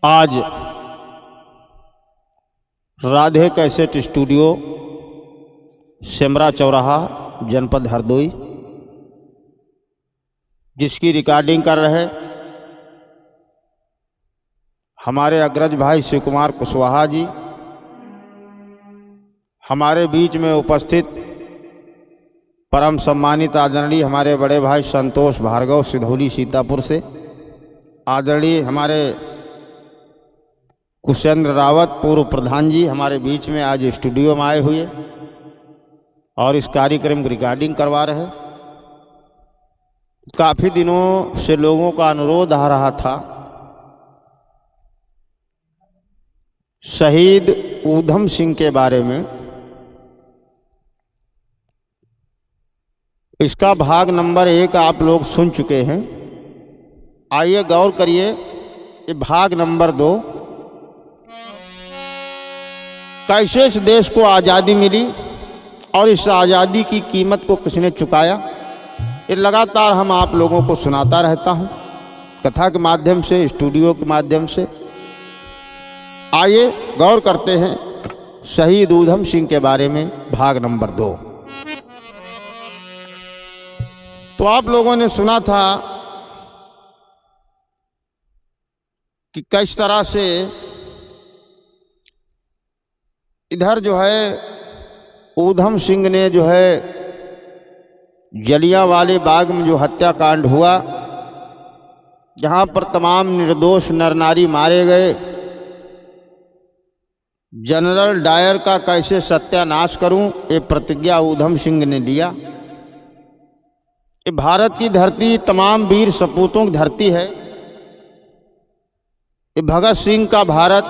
आज Radhe cassette studio Semra चौराहा जनपद हरदोई, जिसकी रिकॉर्डिंग कर रहे हमारे अग्रज भाई शिव कुमार कुशवाहा जी, हमारे बीच में उपस्थित परम सम्मानित आदरणीय हमारे बड़े भाई संतोष भार्गव सिधौली सीतापुर से, आदरणीय हमारे कुशेंद्र रावत पूर्व प्रधान जी हमारे बीच में आज स्टूडियो में आए हुए और इस कार्यक्रम की रिकॉर्डिंग करवा रहे। काफ़ी दिनों से लोगों का अनुरोध आ रहा था शहीद ऊधम सिंह के बारे में। इसका भाग नंबर 1 आप लोग सुन चुके हैं। आइए गौर करिए, ये भाग नंबर 2 कैसे इस देश को आज़ादी मिली और इस आज़ादी की कीमत को किसने चुकाया, ये लगातार हम आप लोगों को सुनाता रहता हूँ कथा के माध्यम से, स्टूडियो के माध्यम से। आइए गौर करते हैं शहीद ऊधम सिंह के बारे में, भाग नंबर 2। तो आप लोगों ने सुना था कि किस तरह से इधर जो है ऊधम सिंह ने जो है जलियांवाले बाग में जो हत्याकांड हुआ, जहाँ पर तमाम निर्दोष नर नारी मारे गए, जनरल डायर का कैसे सत्यानाश करूं, ये प्रतिज्ञा ऊधम सिंह ने लिया। ये भारत की धरती तमाम वीर सपूतों की धरती है। ये भगत सिंह का भारत,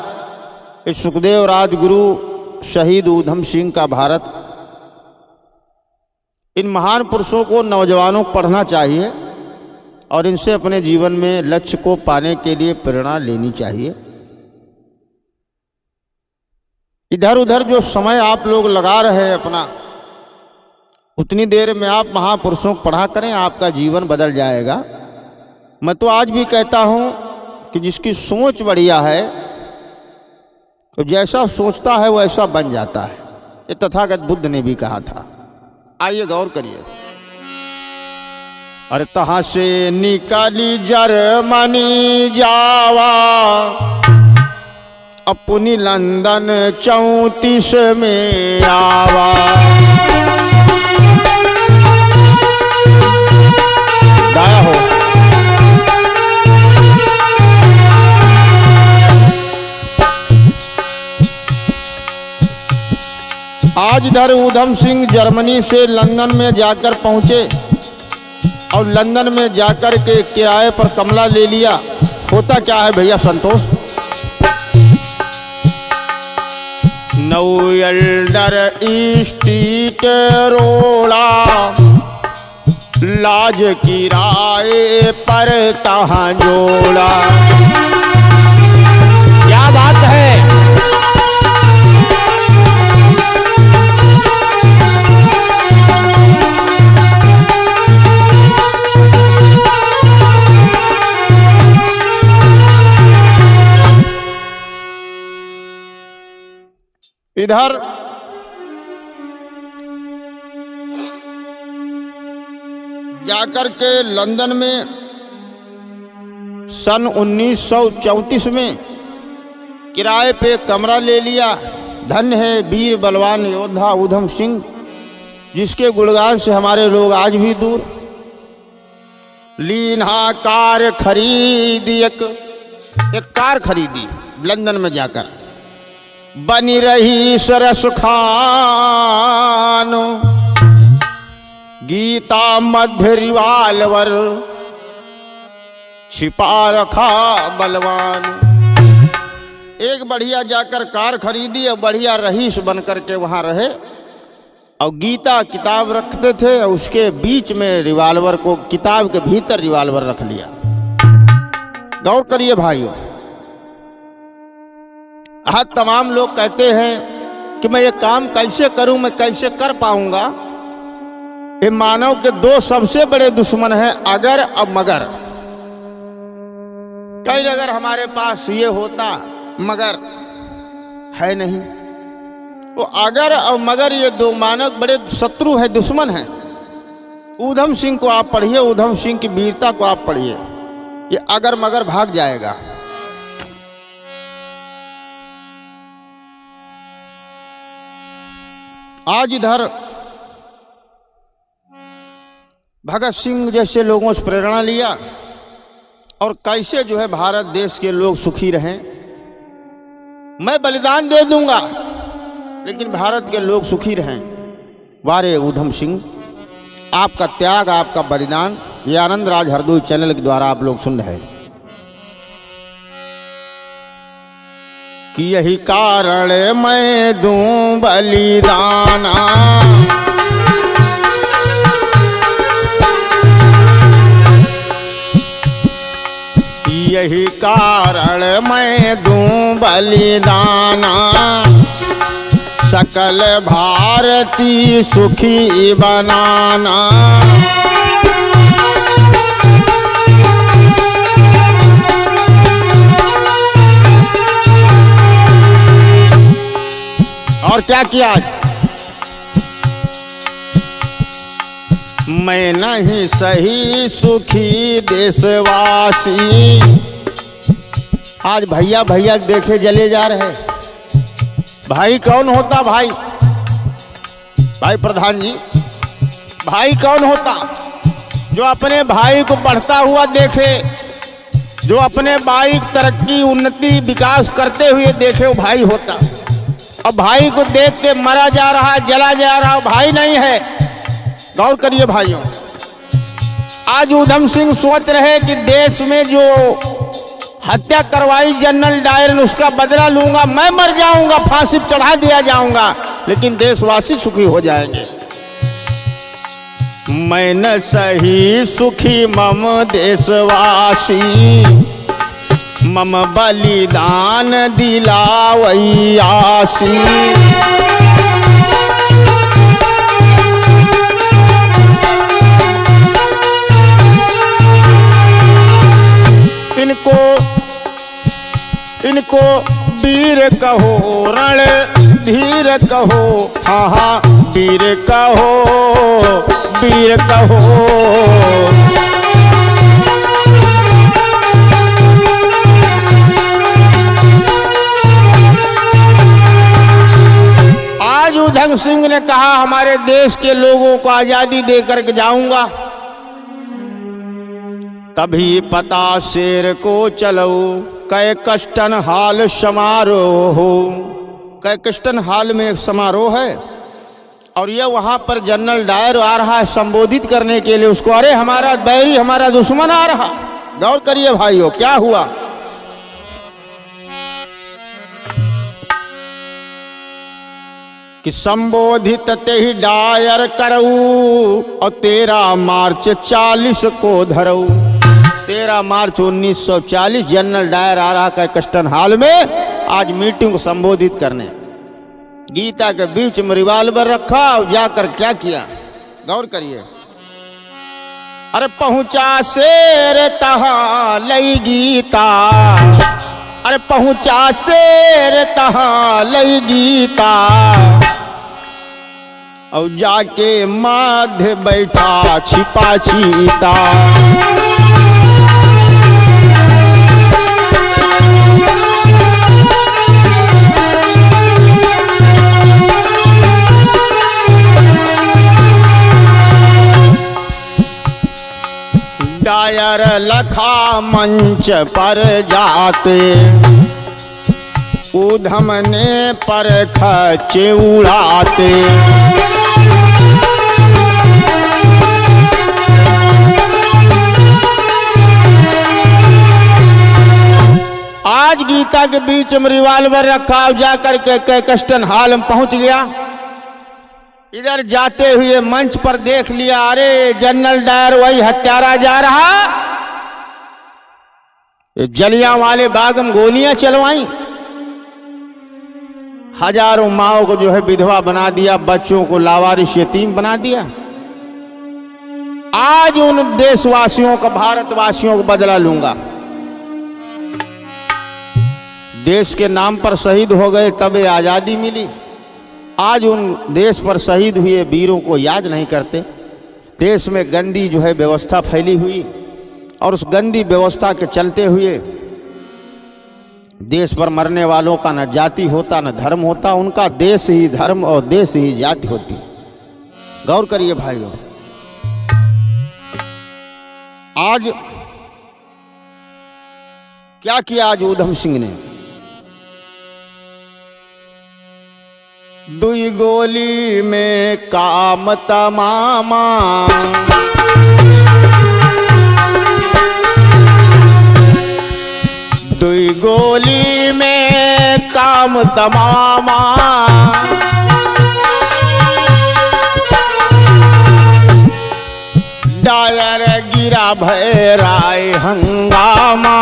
ये सुखदेव राजगुरु शहीद ऊधम सिंह का भारत। इन महान पुरुषों को नौजवानों को पढ़ना चाहिए और इनसे अपने जीवन में लक्ष्य को पाने के लिए प्रेरणा लेनी चाहिए। इधर उधर जो समय आप लोग लगा रहे हैं अपना, उतनी देर में आप महापुरुषों को पढ़ा करें, आपका जीवन बदल जाएगा। मैं तो आज भी कहता हूं कि जिसकी सोच बढ़िया है तो जैसा सोचता है वैसा बन जाता है। ये तथागत बुद्ध ने भी कहा था। आइए गौर करिए। अरे तहाँ से निकाली जर्मनी जावा, अपनी लंदन 34 में आवा। गाया हो। आज इधर ऊधम सिंह जर्मनी से लंदन में जाकर पहुंचे और लंदन में जाकर के किराए पर कमरा ले लिया। होता क्या है भैया संतोष, नौयल्डर स्ट्रीट रोड़ा, लाज किराए पर तहाँ जोड़ा। क्या बात है। इधर जाकर के लंदन में सन 1934 में किराए पे कमरा ले लिया। धन्य है वीर बलवान योद्धा ऊधम सिंह। जिसके गुणगान से हमारे लोग आज भी दूर। लीन्हा कार खरीदी, एक कार खरीदी लंदन में जाकर, बनी रही सरस खान, गीता मध्य रिवाल्वर, छिपा रखा बलवान। एक बढ़िया जाकर कार खरीदी और बढ़िया रईस बन करके वहाँ रहे, और गीता किताब रखते थे और उसके बीच में रिवाल्वर को, किताब के भीतर रिवाल्वर रख लिया। गौर करिए भाइयों, आज तमाम लोग कहते हैं कि मैं ये काम कैसे करूं, मैं कैसे कर पाऊंगा। ये मानव के दो सबसे बड़े दुश्मन हैं, अगर और मगर। कहीं अगर हमारे पास ये होता, मगर है नहीं। वो अगर और मगर ये दो मानव बड़े शत्रु है, दुश्मन हैं। ऊधम सिंह को आप पढ़िए, ऊधम सिंह की वीरता को आप पढ़िए, ये अगर मगर भाग जाएगा। आज इधर भगत सिंह जैसे लोगों से प्रेरणा लिया और कैसे जो है भारत देश के लोग सुखी रहें। मैं बलिदान दे दूंगा लेकिन भारत के लोग सुखी रहें। वारे ऊधम सिंह, आपका त्याग, आपका बलिदान, ये आनंद राज हरदोई चैनल के द्वारा आप लोग सुन रहे हैं। कि यही कारण मैं दूं बलिदाना, यही कारण मैं दूं बलिदाना, सकल भारती सुखी बनाना। और क्या किया आज? मैं नहीं सही सुखी देशवासी। आज भैया भैया देखे जले जा रहे। भाई कौन होता? भाई प्रधान जी, भाई कौन होता? जो अपने भाई को बढ़ता हुआ देखे, जो अपने भाई तरक्की, उन्नति, विकास करते हुए देखे, वो भाई होता। अब भाई को देख के मरा जा रहा, जला जा रहा, भाई नहीं है। गौर करिए भाइयों, आज ऊधम सिंह सोच रहे कि देश में जो हत्या करवाई जनरल डायर ने, उसका बदला लूंगा, मैं मर जाऊंगा, फांसी चढ़ा दिया जाऊंगा, लेकिन देशवासी सुखी हो जाएंगे। मैं न सही सुखी मम देशवासी, मम बलिदान दिलावई आसी। इनको वीर कहो, रण धीर कहो, हाँ हाँ वीर कहो, वीर कहो। आज ऊधम सिंह ने कहा हमारे देश के लोगों को आजादी देकर के जाऊंगा। तभी पता शेर को चलो, कै कष्टन हाल समारोह। कै कष्टन हाल में एक समारोह है और ये वहां पर जनरल डायर आ रहा है संबोधित करने के लिए उसको। अरे हमारा बैरी, हमारा दुश्मन आ रहा। गौर करिए भाइयों, क्या हुआ? कि संबोधित ते ही डायर करऊ और 13 मार्च 40 को धरऊ। 13 मार्च 1940 जनरल डायर आ रहा है कस्टन हॉल में आज मीटिंग को संबोधित करने। गीता के बीच में रिवाल्वर रखा और जाकर क्या किया? गौर करिए। अरे पहुंचा शेर तहां लई गीता, अरे पहुंचा शेर तहां लई गीता, और जाके माध्य बैठा छिपा चीता। डायर लखा मंच पर जाते, ऊधम ने पर खच उड़ाते। आज गीता के बीच में रिवाल्वर रखा, जाकर के कैकेस्टन हॉल में पहुंच गया। इधर जाते हुए मंच पर देख लिया, अरे जनरल डायर वही हत्यारा जा रहा, जलियांवाले बाग में गोलियां चलवाई, हजारों माओं को जो है विधवा बना दिया, बच्चों को लावारिस यतीम बना दिया। आज उन देशवासियों का, भारतवासियों को बदला लूंगा। देश के नाम पर शहीद हो गए तब ये आज़ादी मिली। आज उन देश पर शहीद हुए वीरों को याद नहीं करते। देश में गंदी जो है व्यवस्था फैली हुई, और उस गंदी व्यवस्था के चलते हुए देश पर मरने वालों का न जाति होता न धर्म होता, उनका देश ही धर्म और देश ही जाति होती। गौर करिए भाइयों, आज क्या किया आज ऊधम सिंह ने? दुई गोली में काम तमामा, दुई गोली में काम तमामा, डायर गिरा भैराए हंगामा।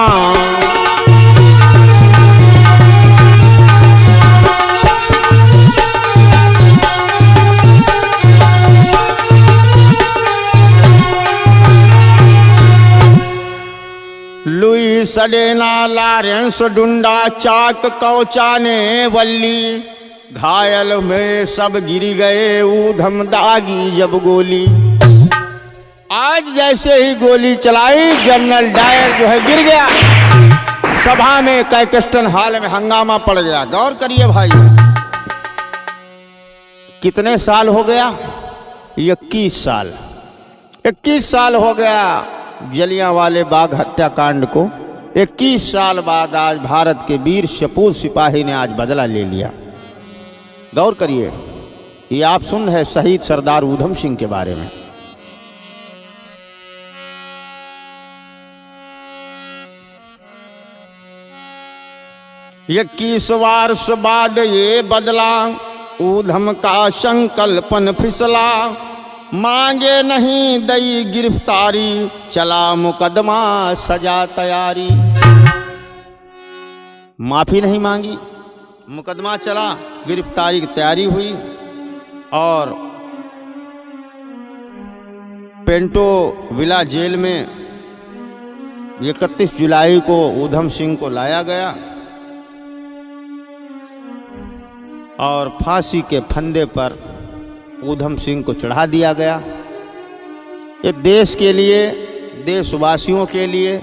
लुई सडेना लारेंस डुंडा चाक कौचाने वल्ली, घायल में सब गिर गए ऊधम दागी जब गोली। आज जैसे ही गोली चलाई जनरल डायर जो है गिर गया, सभा में कैकेस्टन हॉल में हंगामा पड़ गया। गौर करिए भाई, कितने साल हो गया? 21 साल। 21 साल हो गया जलियांवाले बाग हत्याकांड को। 21 साल बाद आज भारत के वीर सपूत सिपाही ने आज बदला ले लिया। गौर करिए, ये आप सुन रहे शहीद सरदार ऊधम सिंह के बारे में। ये 21 वर्ष बाद ये बदला, ऊधम का संकल्पन फिसला, मांगे नहीं दई गिरफ्तारी, चला मुकदमा सजा तैयारी। माफी नहीं मांगी, मुकदमा चला, गिरफ्तारी की तैयारी हुई, और पेंटो विला जेल में 31 जुलाई को ऊधम सिंह को लाया गया और फांसी के फंदे पर ऊधम सिंह को चढ़ा दिया गया। ये देश के लिए, देशवासियों के लिए,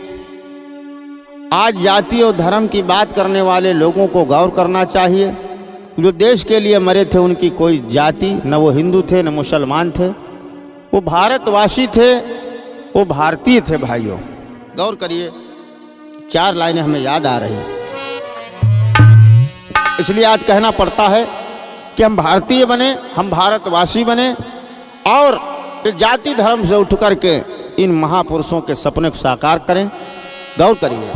आज जाति और धर्म की बात करने वाले लोगों को गौर करना चाहिए। जो देश के लिए मरे थे उनकी कोई जाति, न वो हिंदू थे न मुसलमान थे, वो भारतवासी थे, वो भारतीय थे। भाइयों गौर करिए, 4 लाइनें हमें याद आ रही हैं, इसलिए आज कहना पड़ता है कि हम भारतीय बने, हम भारतवासी बने, और जाति धर्म से उठ करके इन महापुरुषों के सपने को साकार करें। गौर करिए,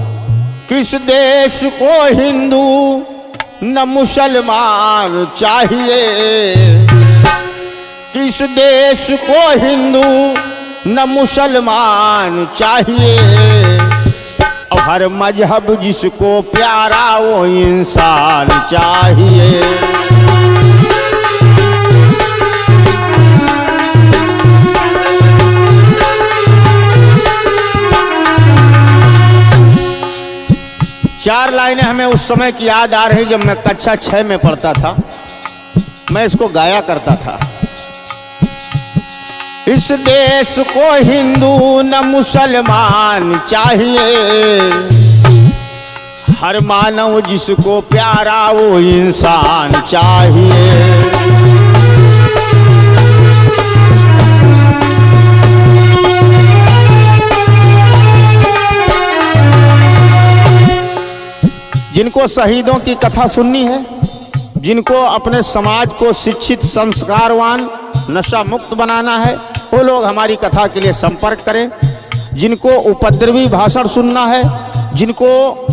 किस देश को हिंदू न मुसलमान चाहिए, किस देश को हिंदू न मुसलमान चाहिए, और हर मजहब जिसको प्यारा वो इंसान चाहिए। चार लाइनें हमें उस समय की याद आ रही जब मैं कक्षा 6 में पढ़ता था, मैं इसको गाया करता था। इस देश को हिंदू न मुसलमान चाहिए, हर मानव जिसको प्यारा वो इंसान चाहिए। जिनको शहीदों की कथा सुननी है, जिनको अपने समाज को शिक्षित, संस्कारवान, नशा मुक्त बनाना है, वो लोग हमारी कथा के लिए संपर्क करें। जिनको उपद्रवी भाषण सुनना है, जिनको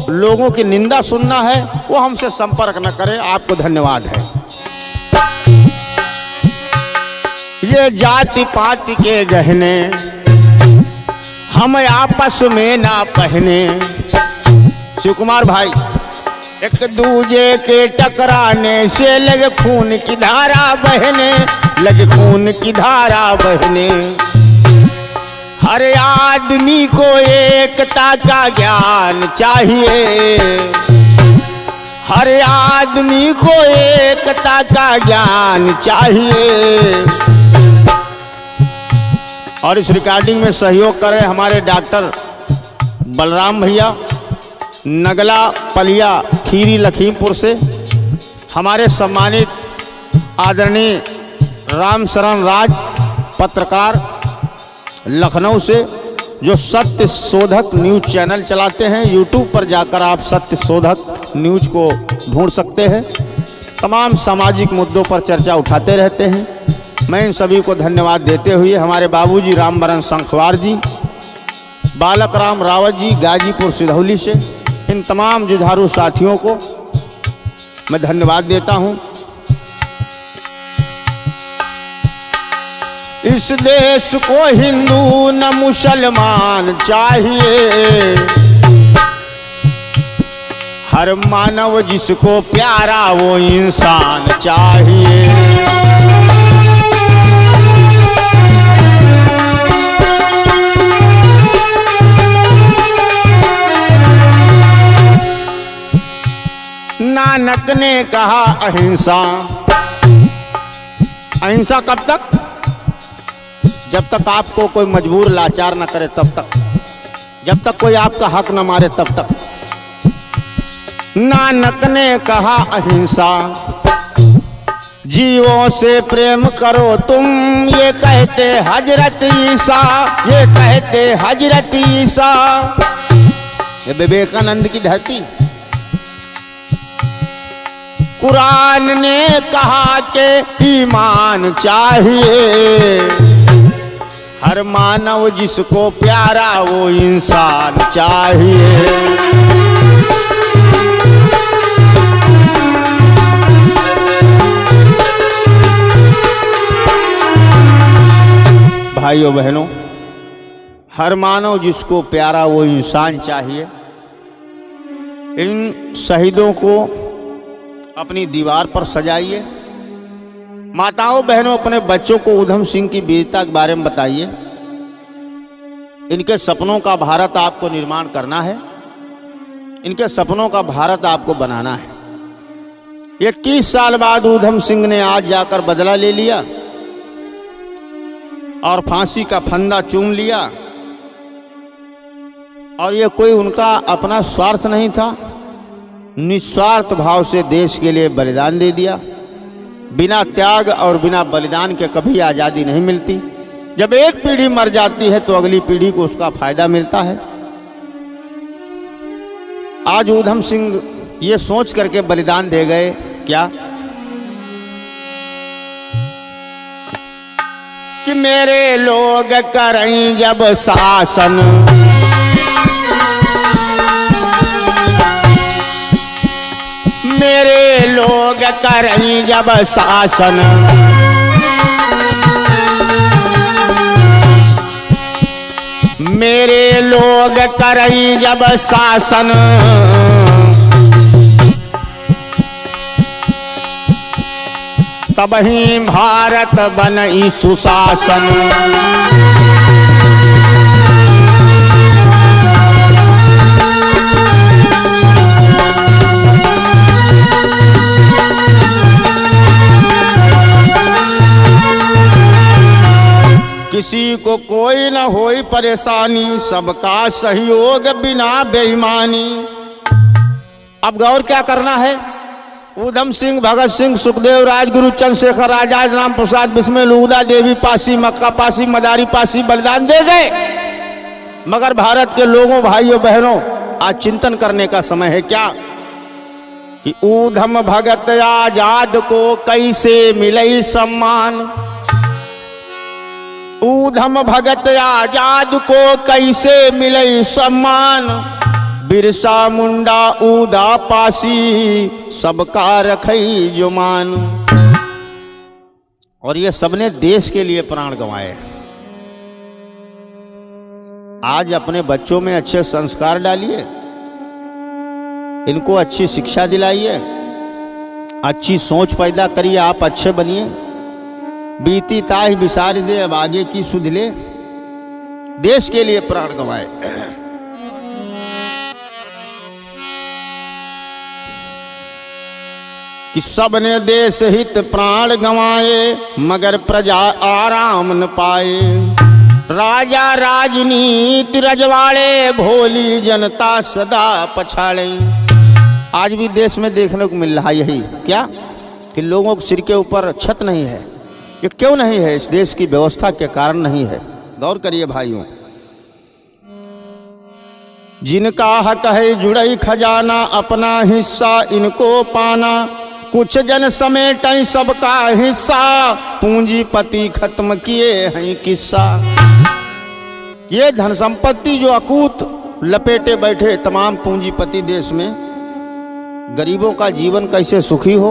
लोगों की निंदा सुनना है, वो हमसे संपर्क न करें। आपको धन्यवाद है। ये जाति पाति के गहने हम आपस में ना पहने। शिव कुमार भाई, एक दूजे के टकराने से लगे खून की धारा बहने, लगे खून की धारा बहने। हर आदमी को एकता का ज्ञान चाहिए, हर आदमी को एकता का ज्ञान चाहिए। और इस रिकॉर्डिंग में सहयोग कर रहे हमारे डॉक्टर बलराम भैया, नगला पलिया खीरी लखीमपुर से। हमारे सम्मानित आदरणीय राम शरण राज पत्रकार लखनऊ से, जो सत्य शोधक न्यूज़ चैनल चलाते हैं। यूट्यूब पर जाकर आप सत्य शोधक न्यूज़ को ढूंढ सकते हैं। तमाम सामाजिक मुद्दों पर चर्चा उठाते रहते हैं। मैं इन सभी को धन्यवाद देते हुए हमारे बाबूजी रामबरन संखवार जी, बालक राम रावत जी गाजीपुर सिधौली से, इन तमाम जुझारू साथियों को मैं धन्यवाद देता हूं। इस देश को हिंदू न मुसलमान चाहिए, हर मानव जिसको प्यारा वो इंसान चाहिए। नानक ने कहा अहिंसा। अहिंसा कब तक? जब तक आपको कोई मजबूर लाचार न करे तब तक, जब तक कोई आपका हक न मारे तब तक। नानक ने कहा अहिंसा, जीवों से प्रेम करो तुम, ये कहते हजरत ईसा, ये कहते हजरत ईसा। ये विवेकानंद की धरती। कुरान ने कहा कि ईमान चाहिए, हर मानव जिसको प्यारा वो इंसान चाहिए। भाइयों बहनों, हर मानव जिसको प्यारा वो इंसान चाहिए। इन शहीदों को अपनी दीवार पर सजाइए। माताओं बहनों, अपने बच्चों को ऊधम सिंह की वीरता के बारे में बताइए। इनके सपनों का भारत आपको निर्माण करना है, इनके सपनों का भारत आपको बनाना है। 21 साल बाद ऊधम सिंह ने आज जाकर बदला ले लिया और फांसी का फंदा चूम लिया। और ये कोई उनका अपना स्वार्थ नहीं था, निस्वार्थ भाव से देश के लिए बलिदान दे दिया। बिना त्याग और बिना बलिदान के कभी आज़ादी नहीं मिलती। जब एक पीढ़ी मर जाती है तो अगली पीढ़ी को उसका फायदा मिलता है। आज ऊधम सिंह ये सोच करके बलिदान दे गए क्या कि मेरे लोग करें जब शासन, मेरे लोग करें जब शासन, मेरे लोग करें जब शासन, तबही भारत बनई सुशासन। किसी को कोई न होई परेशानी, सबका सहयोग बिना बेईमानी। अब गौर क्या करना है? ऊधम सिंह, भगत सिंह, सुखदेव, राजगुरु, चंद्रशेखर आजाद, राम प्रसाद बिस्मिल, लूदा देवी पासी, मक्का पासी, मदारी पासी बलिदान दे गए। मगर भारत के लोगों, भाइयों बहनों, आज चिंतन करने का समय है क्या कि ऊधम भगत आजाद को कैसे मिले सम्मान। ऊधम भगत आजाद को कैसे मिले सम्मान। बिरसा मुंडा ऊदा पासी सबका रखई जुमान। और ये सबने देश के लिए प्राण गंवाए। आज अपने बच्चों में अच्छे संस्कार डालिए, इनको अच्छी शिक्षा दिलाइए, अच्छी सोच पैदा करिए, आप अच्छे बनिए। बीती ताही बिसार दे, अब आगे की सुध ले। देश के लिए प्राण गंवाए। कि सबने देश हित प्राण गंवाए, मगर प्रजा आराम न पाए। राजा राजनीति रजवाड़े, भोली जनता सदा पछाड़े। आज भी देश में देखने को मिल रहा यही क्या कि लोगों के सिर के ऊपर छत नहीं है। ये क्यों नहीं है? इस देश की व्यवस्था के कारण नहीं है। गौर करिए भाइयों, जिनका हक है जुड़ई खजाना, अपना हिस्सा इनको पाना। कुछ जन समेट सबका हिस्सा, पूंजीपति खत्म किए हैं किस्सा। ये धन संपत्ति जो अकूत लपेटे बैठे तमाम पूंजीपति देश में, गरीबों का जीवन कैसे सुखी हो।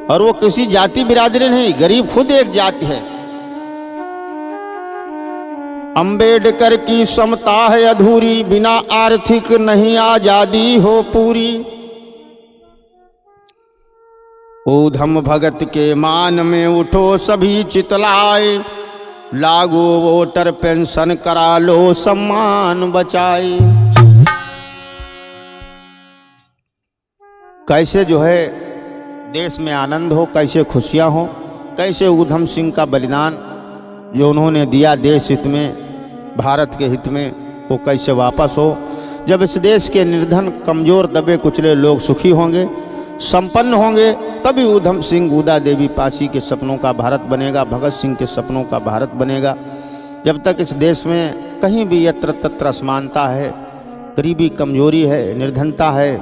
और वो किसी जाति बिरादरी नहीं, गरीब खुद एक जाति है। अंबेडकर की समता है अधूरी, बिना आर्थिक नहीं आजादी हो पूरी। ऊधम भगत के मान में उठो सभी चितलाए, लागू वोटर पेंशन करा लो सम्मान बचाए। कैसे जो है देश में आनंद हो, कैसे खुशियां हो, कैसे ऊधम सिंह का बलिदान जो उन्होंने दिया देश हित में, भारत के हित में, वो कैसे वापस हो। जब इस देश के निर्धन कमजोर दबे कुचले लोग सुखी होंगे, संपन्न होंगे, तभी ऊधम सिंह ऊदा देवी पासी के सपनों का भारत बनेगा, भगत सिंह के सपनों का भारत बनेगा। जब तक इस देश में कहीं भी यत्र तत्र असमानता है, गरीबी कमजोरी है, निर्धनता है,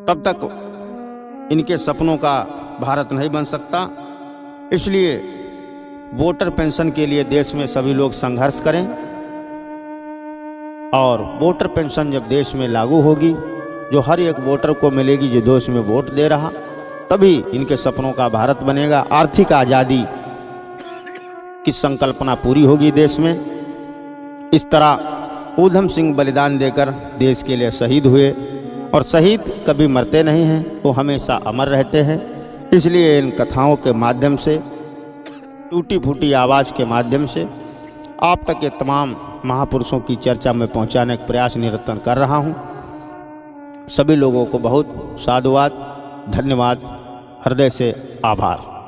तब तक इनके सपनों का भारत नहीं बन सकता। इसलिए वोटर पेंशन के लिए देश में सभी लोग संघर्ष करें। और वोटर पेंशन जब देश में लागू होगी, जो हर एक वोटर को मिलेगी जो देश में वोट दे रहा, तभी इनके सपनों का भारत बनेगा। आर्थिक आज़ादी की संकल्पना पूरी होगी देश में। इस तरह ऊधम सिंह बलिदान देकर देश के लिए शहीद हुए, और शहीद कभी मरते नहीं हैं, वो हमेशा अमर रहते हैं। इसलिए इन कथाओं के माध्यम से, टूटी फूटी आवाज़ के माध्यम से आप तक ये तमाम महापुरुषों की चर्चा में पहुंचाने का प्रयास निरंतर कर रहा हूं। सभी लोगों को बहुत साधुवाद, धन्यवाद, हृदय से आभार।